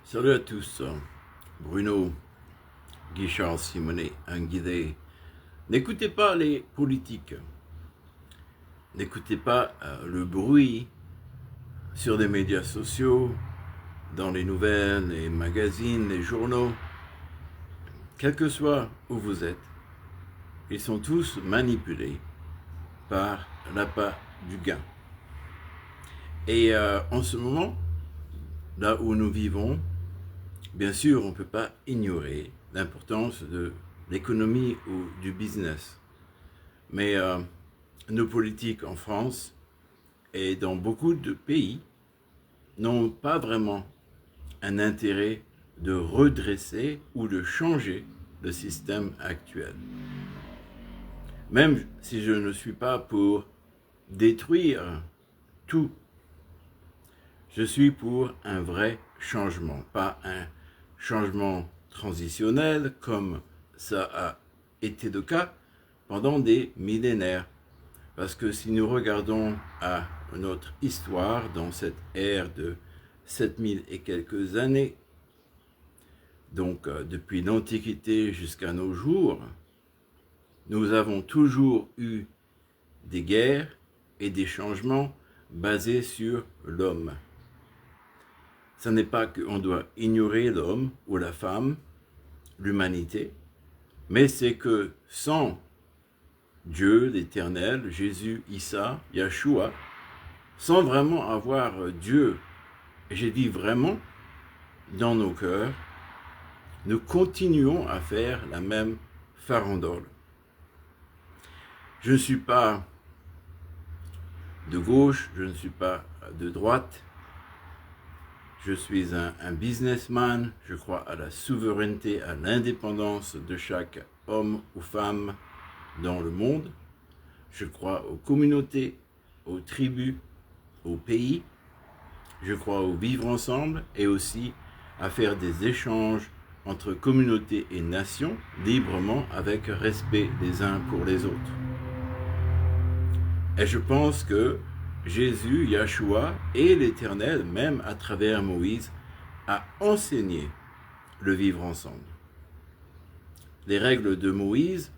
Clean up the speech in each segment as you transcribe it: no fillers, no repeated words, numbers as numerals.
Salut à tous, Bruno Guichard Simonet, un guidé. N'écoutez pas les politiques, n'écoutez pas le bruit sur les médias sociaux, dans les nouvelles, les magazines, les journaux. Quel que soit où vous êtes, ils sont tous manipulés par l'appât du gain. Et en ce moment, là où nous vivons, bien sûr, on ne peut pas ignorer l'importance de l'économie ou du business. Mais nos politiques en France et dans beaucoup de pays n'ont pas vraiment un intérêt de redresser ou de changer le système actuel. Même si je ne suis pas pour détruire tout, je suis pour un vrai changement, pas un changement transitionnel comme ça a été le cas pendant des millénaires. Parce que si nous regardons à notre histoire dans cette ère de 7000 et quelques années, donc depuis l'Antiquité jusqu'à nos jours, nous avons toujours eu des guerres et des changements basés sur l'homme. Ce n'est pas qu'on doit ignorer l'homme ou la femme, l'humanité, mais c'est que sans Dieu, l'Éternel, Jésus, Issa, Yahshua, sans vraiment avoir Dieu, et j'ai dit vraiment, dans nos cœurs, nous continuons à faire la même farandole. Je ne suis pas de gauche, je ne suis pas de droite, je suis un businessman, je crois à la souveraineté, à l'indépendance de chaque homme ou femme dans le monde. Je crois aux communautés, aux tribus, aux pays. Je crois au vivre ensemble et aussi à faire des échanges entre communautés et nations librement avec respect les uns pour les autres. Et je pense que Jésus, Yahshua et l'Éternel, même à travers Moïse, a enseigné le vivre ensemble. Les règles de Moïse,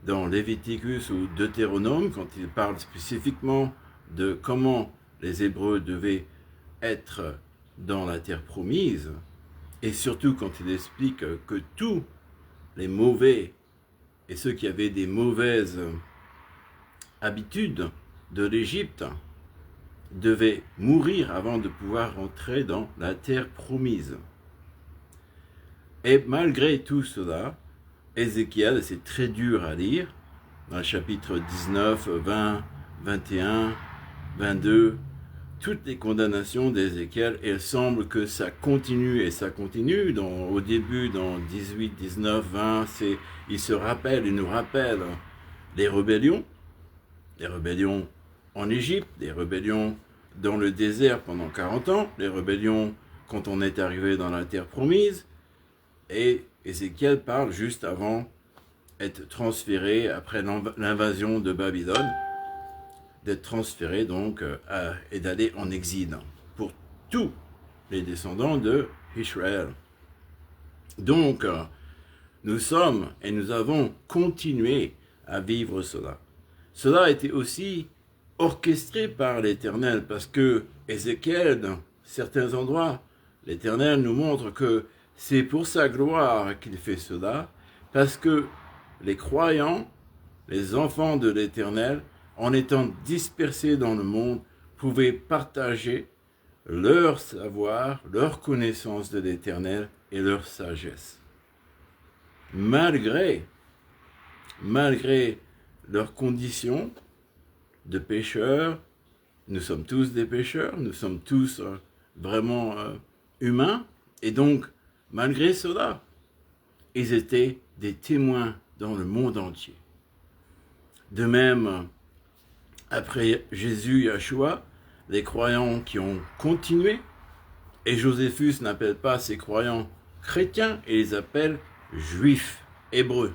dans Léviticus ou Deutéronome, quand il parle spécifiquement de comment les Hébreux devaient être dans la terre promise, et surtout quand il explique que tous les mauvais et ceux qui avaient des mauvaises habitudes de l'Égypte devaient mourir avant de pouvoir entrer dans la terre promise. Et malgré tout cela, Ézéchiel, c'est très dur à lire, dans le chapitre 19, 20, 21, 22, toutes les condamnations d'Ézéchiel, et il semble que ça continue, et ça continue. Au début, dans 18, 19, 20, il nous rappelle les rébellions en Égypte, les rébellions dans le désert pendant 40 ans, les rébellions quand on est arrivé dans la terre promise, et Ézéchiel parle juste avant d'être transféré, après l'invasion de Babylone, d'être transféré donc et d'aller en exil pour tous les descendants de Israël. Donc, nous sommes et nous avons continué à vivre cela. Cela a été aussi orchestré par l'Éternel, parce que Ézéchiel, dans certains endroits, l'Éternel nous montre que c'est pour sa gloire qu'il fait cela, parce que les croyants, les enfants de l'Éternel, en étant dispersés dans le monde, pouvaient partager leur savoir, leur connaissance de l'Éternel et leur sagesse. Malgré leurs conditions de pécheurs, nous sommes tous des pécheurs, nous sommes tous vraiment humains, et donc, malgré cela, ils étaient des témoins dans le monde entier. De même, après Jésus, Yahshua, les croyants qui ont continué, et Joséphus n'appelle pas ces croyants chrétiens, il les appelle juifs, hébreux.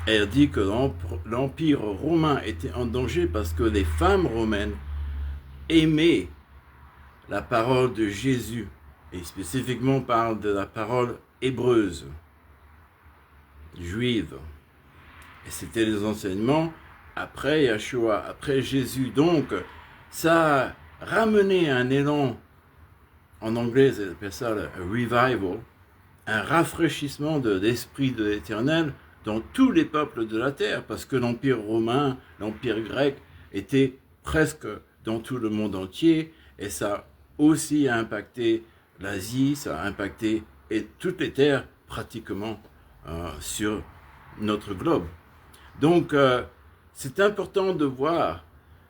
Elle dit que l'Empire romain était en danger parce que les femmes romaines aimaient la parole de Jésus, et spécifiquement on parle de la parole hébreuse, juive. Et c'était les enseignements après Yeshua, après Jésus. Donc, ça a ramené un élan, en anglais ils appellent ça le revival, un rafraîchissement de l'esprit de l'Éternel dans tous les peuples de la terre, parce que l'Empire romain, l'Empire grec était presque dans tout le monde entier, et ça a aussi impacté l'Asie, ça a impacté toutes les terres pratiquement sur notre globe. Donc, c'est important de voir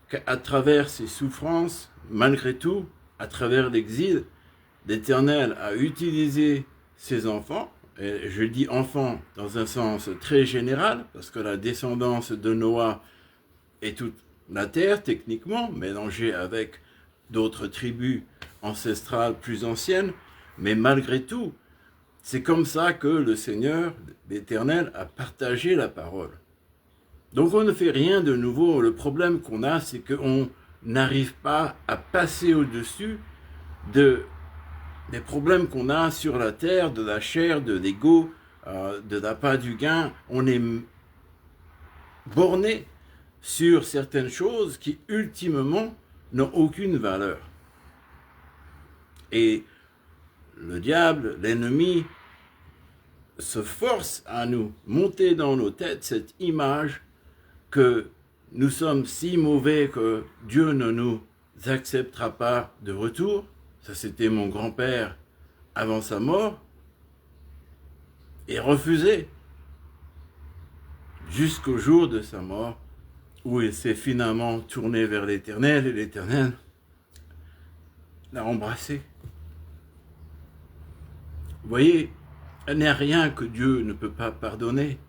qu'à travers ces souffrances, malgré tout, à travers l'exil, l'Éternel a utilisé ses enfants, et je dis enfants dans un sens très général, parce que la descendance de Noah est toute la terre, techniquement, mélangée avec d'autres tribus ancestrales plus anciennes, mais malgré tout, c'est comme ça que le Seigneur, l'Éternel, a partagé la parole. Donc on ne fait rien de nouveau. Le problème qu'on a, c'est qu'on n'arrive pas à passer au-dessus des problèmes qu'on a sur la terre, de la chair, de l'ego, de l'appât du gain. On est borné sur certaines choses qui, ultimement, n'ont aucune valeur. Et le diable, l'ennemi, se force à nous monter dans nos têtes cette image que nous sommes si mauvais que Dieu ne nous acceptera pas de retour. Ça, c'était mon grand-père avant sa mort. Et refusé jusqu'au jour de sa mort, où il s'est finalement tourné vers l'Éternel, et l'Éternel l'a embrassé. Vous voyez, il n'y a rien que Dieu ne peut pas pardonner.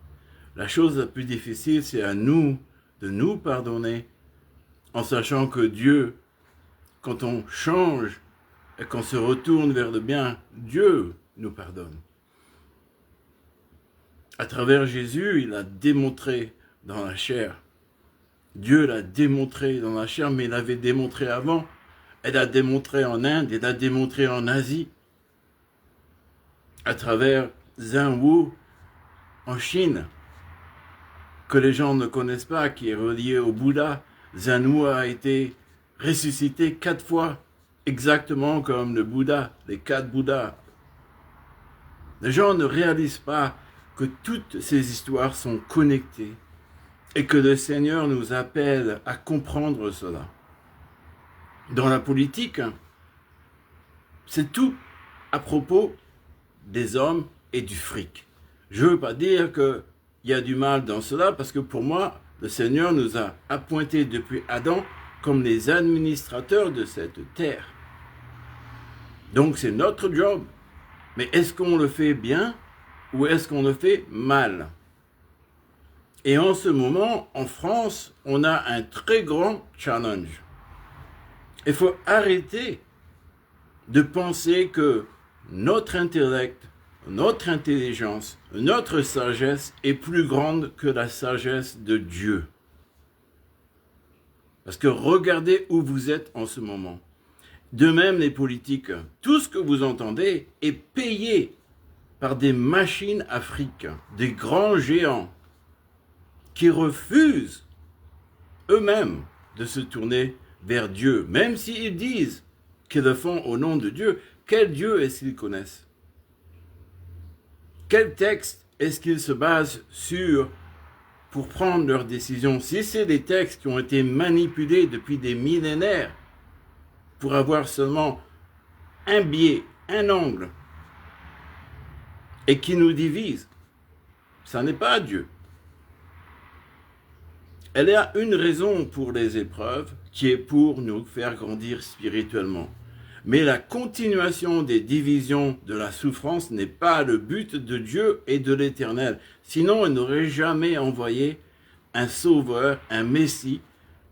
La chose la plus difficile, c'est à nous de nous pardonner, en sachant que Dieu, quand on change et qu'on se retourne vers le bien, Dieu nous pardonne. À travers Jésus, il a démontré dans la chair. Dieu l'a démontré dans la chair, mais il l'avait démontré avant. Il l'a démontré en Inde, il l'a démontré en Asie. À travers Zhang Wu en Chine, que les gens ne connaissent pas, qui est relié au Bouddha. Zhang Wu a été ressuscité 4 fois, exactement comme le Bouddha, les 4 Bouddhas. Les gens ne réalisent pas que toutes ces histoires sont connectées et que le Seigneur nous appelle à comprendre cela. Dans la politique, c'est tout à propos des hommes et du fric. Je ne veux pas dire qu'il y a du mal dans cela, parce que pour moi, le Seigneur nous a appointés depuis Adam comme les administrateurs de cette terre. Donc c'est notre job. Mais est-ce qu'on le fait bien ou est-ce qu'on le fait mal? Et en ce moment, en France, on a un très grand challenge. Il faut arrêter de penser que notre intellect, notre intelligence, notre sagesse est plus grande que la sagesse de Dieu. Parce que regardez où vous êtes en ce moment. De même, les politiques, tout ce que vous entendez est payé par des machines afriques, des grands géants qui refusent eux-mêmes de se tourner vers Dieu, même s'ils disent qu'ils le font au nom de Dieu. Quel Dieu est-ce qu'ils connaissent? Quel texte est-ce qu'ils se basent sur pour prendre leurs décisions? Si c'est des textes qui ont été manipulés depuis des millénaires pour avoir seulement un biais, un angle, et qui nous divisent, ça n'est pas Dieu. Elle a une raison pour les épreuves, qui est pour nous faire grandir spirituellement. Mais la continuation des divisions de la souffrance n'est pas le but de Dieu et de l'Éternel. Sinon, il n'aurait jamais envoyé un sauveur, un Messie,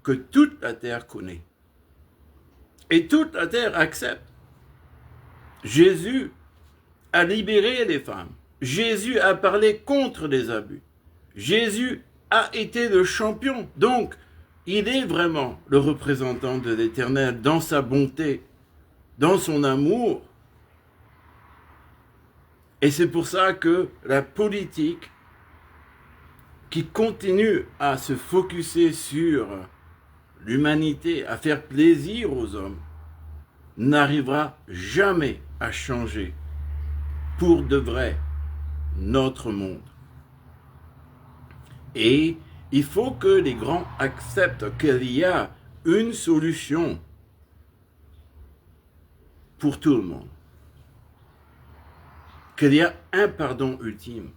que toute la terre connaît. Et toute la terre accepte. Jésus a libéré les femmes. Jésus a parlé contre les abus. Jésus a été le champion. Donc, il est vraiment le représentant de l'Éternel dans sa bonté, dans son amour. Et c'est pour ça que la politique qui continue à se focusser sur l'humanité, à faire plaisir aux hommes, n'arrivera jamais à changer pour de vrai notre monde. Et il faut que les grands acceptent qu'il y a une solution pour tout le monde. Qu'il y a un pardon ultime.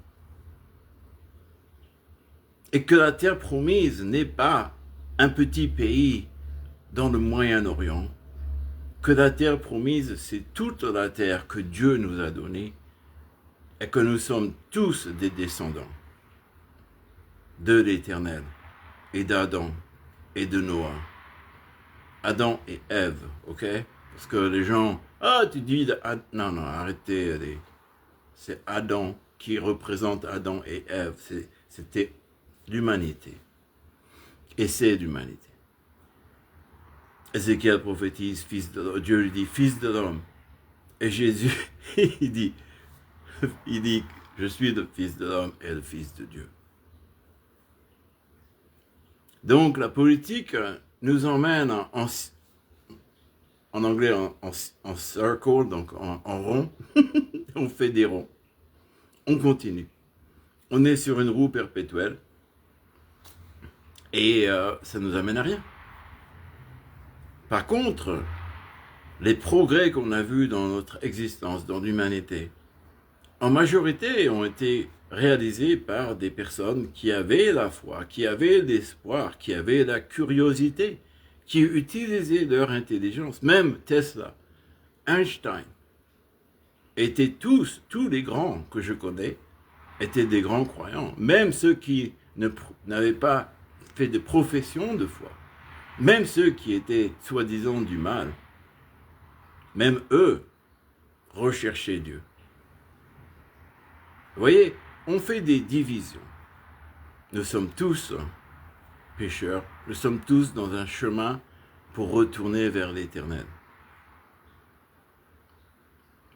Et que la terre promise n'est pas un petit pays dans le Moyen-Orient. Que la terre promise, c'est toute la terre que Dieu nous a donnée et que nous sommes tous des descendants de l'Éternel et d'Adam et de Noah. Adam et Ève, ok? Parce que les gens, tu dis, non, arrêtez, c'est Adam qui représente Adam et Ève, c'était l'humanité. Et c'est l'humanité. Ézéchiel prophétise, Dieu lui dit, fils de l'homme. Et Jésus, il dit, je suis le fils de l'homme et le fils de Dieu. Donc la politique nous emmène en anglais en circle, donc en rond. On fait des ronds. On continue. On est sur une roue perpétuelle. Et ça ne nous amène à rien. Par contre, les progrès qu'on a vus dans notre existence, dans l'humanité, en majorité ont été réalisés par des personnes qui avaient la foi, qui avaient l'espoir, qui avaient la curiosité, qui utilisaient leur intelligence. Même Tesla, Einstein, étaient tous les grands que je connais, étaient des grands croyants. Même ceux qui n'avaient pas fait de profession de foi, même ceux qui étaient soi-disant du mal, même eux recherchaient Dieu. Vous voyez, on fait des divisions. Nous sommes tous pécheurs, nous sommes tous dans un chemin pour retourner vers l'Éternel.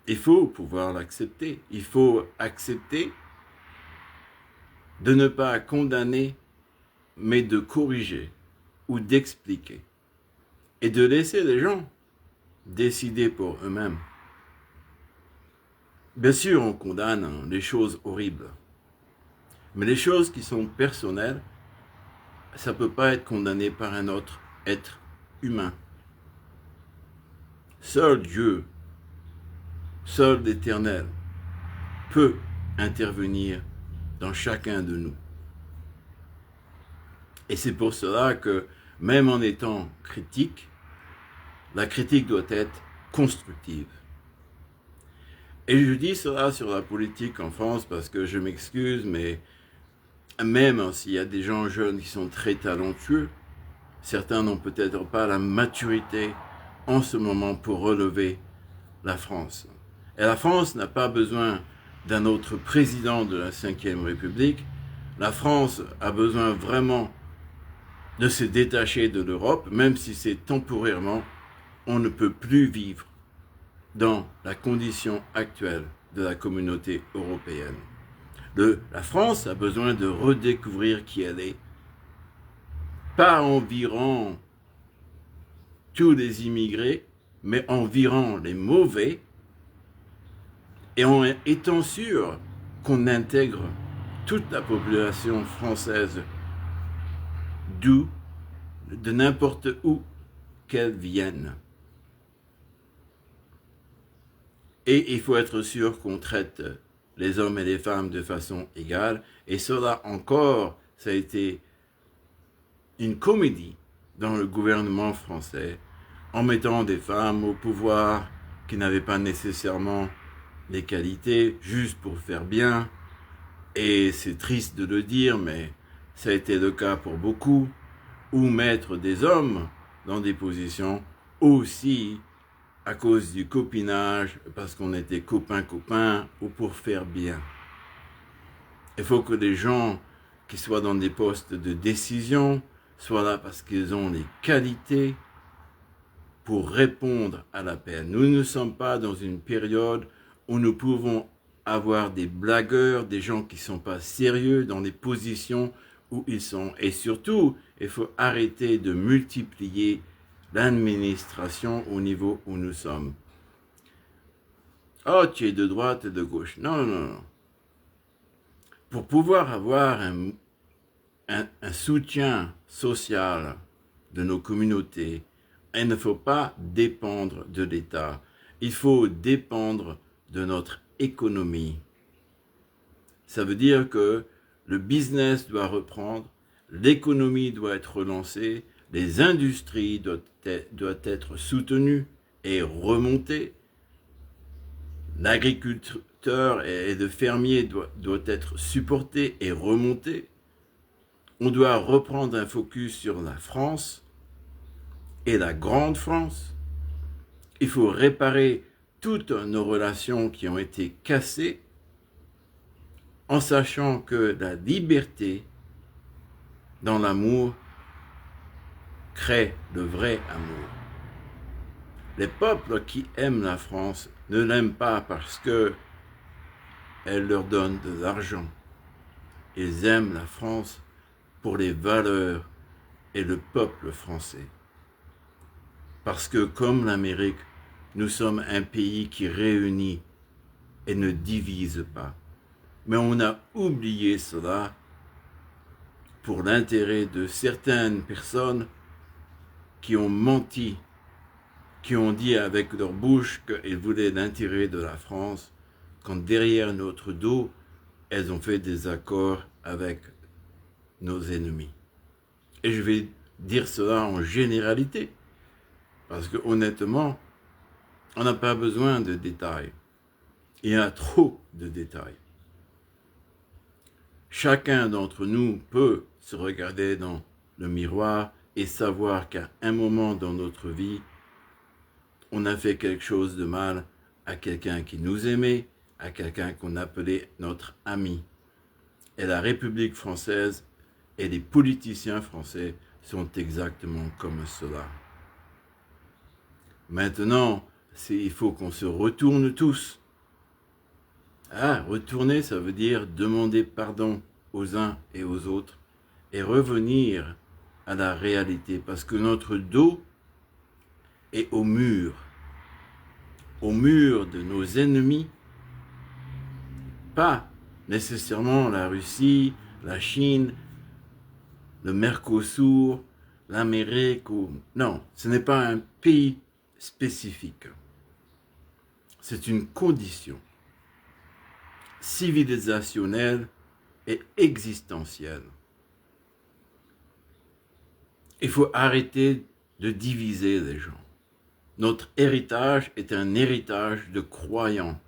Il faut pouvoir l'accepter. Il faut accepter de ne pas condamner, mais de corriger ou d'expliquer. Et de laisser les gens décider pour eux-mêmes. Bien sûr, on condamne les choses horribles. Mais les choses qui sont personnelles, ça ne peut pas être condamné par un autre être humain. Seul Dieu, seul l'Éternel, peut intervenir dans chacun de nous. Et c'est pour cela que, même en étant critique, la critique doit être constructive. Et je dis cela sur la politique en France parce que je m'excuse, mais même s'il y a des gens jeunes qui sont très talentueux, certains n'ont peut-être pas la maturité en ce moment pour relever la France. Et la France n'a pas besoin d'un autre président de la Ve République. La France a besoin vraiment de se détacher de l'Europe, même si c'est temporairement, on ne peut plus vivre dans la condition actuelle de la communauté européenne. La France a besoin de redécouvrir qui elle est, pas environ tous les immigrés, mais environ les mauvais, et en étant sûr qu'on intègre toute la population française, d'où, de n'importe où qu'elle vienne. Et il faut être sûr qu'on traite les hommes et les femmes de façon égale. Et cela encore, ça a été une comédie dans le gouvernement français, en mettant des femmes au pouvoir qui n'avaient pas nécessairement les qualités, juste pour faire bien. Et c'est triste de le dire, mais ça a été le cas pour beaucoup. Ou mettre des hommes dans des positions aussi à cause du copinage, parce qu'on était copains, ou pour faire bien. Il faut que les gens qui soient dans des postes de décision soient là parce qu'ils ont les qualités pour répondre à l'appel. Nous ne sommes pas dans une période où nous pouvons avoir des blagueurs, des gens qui ne sont pas sérieux dans les positions où ils sont. Et surtout, il faut arrêter de multiplier l'administration au niveau où nous sommes. Oh, tu es de droite et de gauche. Non, non, non, non. Pour pouvoir avoir un soutien social de nos communautés, il ne faut pas dépendre de l'État. Il faut dépendre de notre économie. Ça veut dire que le business doit reprendre, l'économie doit être relancée, les industries doivent être soutenues et remontées. L'agriculteur et le fermier doit être supporté et remonté. On doit reprendre un focus sur la France et la grande France. Il faut réparer toutes nos relations qui ont été cassées en sachant que la liberté dans l'amour crée le vrai amour. Les peuples qui aiment la France ne l'aiment pas parce que elle leur donne de l'argent. Ils aiment la France pour les valeurs et le peuple français. Parce que comme l'Amérique, nous sommes un pays qui réunit et ne divise pas. Mais on a oublié cela pour l'intérêt de certaines personnes qui ont menti, qui ont dit avec leur bouche qu'ils voulaient l'intérêt de la France, quand derrière notre dos, elles ont fait des accords avec nos ennemis. Et je vais dire cela en généralité, parce que honnêtement, on n'a pas besoin de détails. Il y a trop de détails. Chacun d'entre nous peut se regarder dans le miroir et savoir qu'à un moment dans notre vie, on a fait quelque chose de mal à quelqu'un qui nous aimait, à quelqu'un qu'on appelait notre ami. Et la République française et les politiciens français sont exactement comme cela. Maintenant, il faut qu'on se retourne tous. Ah, retourner, ça veut dire demander pardon aux uns et aux autres et revenir à la réalité parce que notre dos est au mur de nos ennemis, pas nécessairement la Russie, la Chine, le Mercosur, l'Amérique ou... Non, ce n'est pas un pays spécifique. C'est une condition civilisationnelle et existentielle. Il faut arrêter de diviser les gens. Notre héritage est un héritage de croyants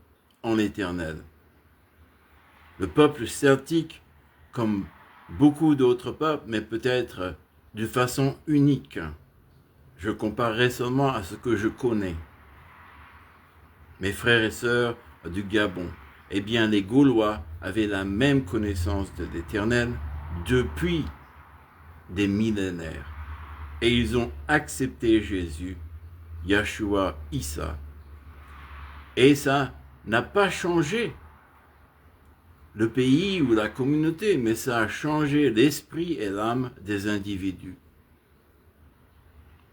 en l'éternel. Le peuple celtique, comme beaucoup d'autres peuples, mais peut-être de façon unique. Je comparerai seulement à ce que je connais. Mes frères et sœurs du Gabon, eh bien les Gaulois avaient la même connaissance de l'Éternel depuis des millénaires. Et ils ont accepté Jésus, Yeshua, Issa. Et ça n'a pas changé le pays ou la communauté, mais ça a changé l'esprit et l'âme des individus.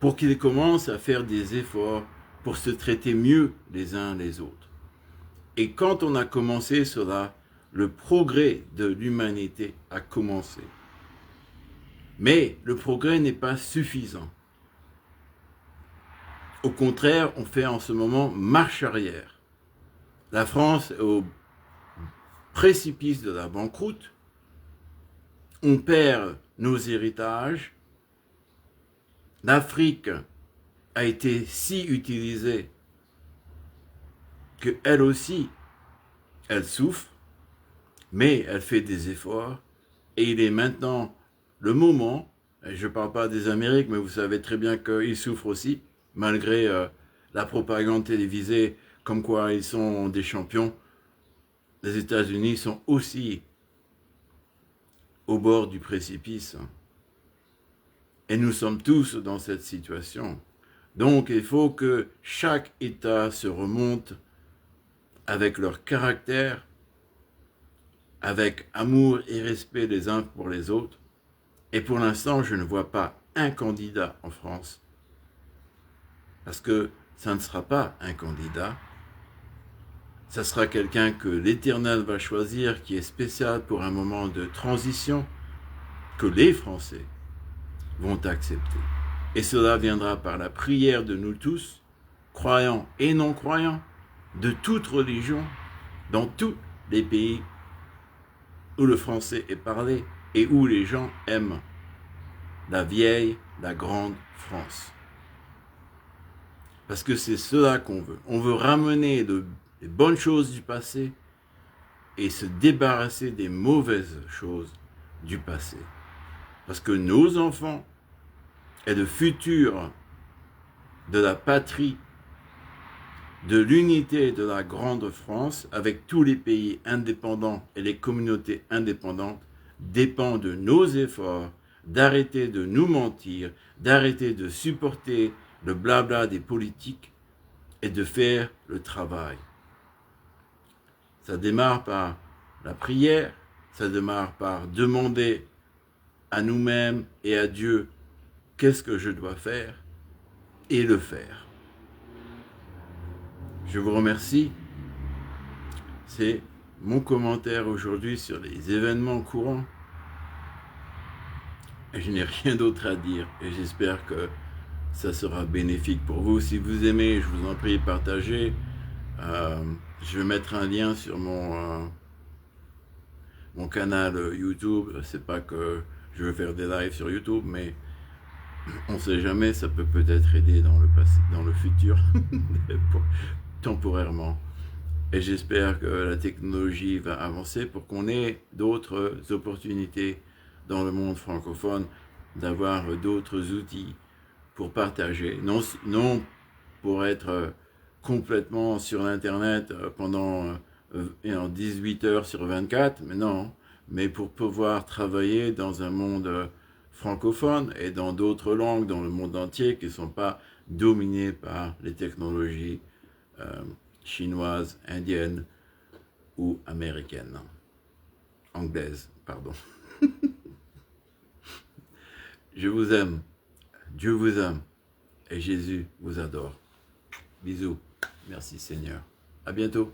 Pour qu'ils commencent à faire des efforts pour se traiter mieux les uns les autres. Et quand on a commencé cela, le progrès de l'humanité a commencé. Mais le progrès n'est pas suffisant. Au contraire, on fait en ce moment marche arrière. La France est au précipice de la banqueroute. On perd nos héritages. L'Afrique a été si utilisée qu'elle aussi, elle souffre, mais elle fait des efforts. Et il est maintenant le moment, je ne parle pas des Amériques, mais vous savez très bien qu'ils souffrent aussi, malgré la propagande télévisée, comme quoi ils sont des champions. Les États-Unis sont aussi au bord du précipice. Et nous sommes tous dans cette situation. Donc, il faut que chaque État se remonte avec leur caractère, avec amour et respect les uns pour les autres. Et pour l'instant, je ne vois pas un candidat en France, parce que ça ne sera pas un candidat, ça sera quelqu'un que l'Éternel va choisir, qui est spécial pour un moment de transition, que les Français vont accepter. Et cela viendra par la prière de nous tous, croyants et non-croyants, de toute religion, dans tous les pays où le français est parlé et où les gens aiment la vieille, la grande France. Parce que c'est cela qu'on veut. On veut ramener les bonnes choses du passé et se débarrasser des mauvaises choses du passé. Parce que nos enfants et le futur de la patrie, de l'unité de la grande France, avec tous les pays indépendants et les communautés indépendantes, dépend de nos efforts, d'arrêter de nous mentir, d'arrêter de supporter le blabla des politiques et de faire le travail. Ça démarre par la prière, ça démarre par demander à nous-mêmes et à Dieu qu'est-ce que je dois faire et le faire. Je vous remercie. C'est mon commentaire aujourd'hui sur les événements courants. Je n'ai rien d'autre à dire et j'espère que ça sera bénéfique pour vous. Si vous aimez, je vous en prie, partagez. Je vais mettre un lien sur mon canal YouTube. C'est pas que je veux faire des lives sur YouTube, mais on ne sait jamais, ça peut peut-être aider dans le futur, temporairement. Et j'espère que la technologie va avancer pour qu'on ait d'autres opportunités dans le monde francophone, d'avoir d'autres outils pour partager, non pour être complètement sur l'internet pendant 18 heures sur 24, mais non, mais pour pouvoir travailler dans un monde francophone et dans d'autres langues dans le monde entier qui ne sont pas dominées par les technologies chinoises, indiennes ou américaines. Anglaises, pardon. Je vous aime. Dieu vous aime. Et Jésus vous adore. Bisous. Merci Seigneur. À bientôt.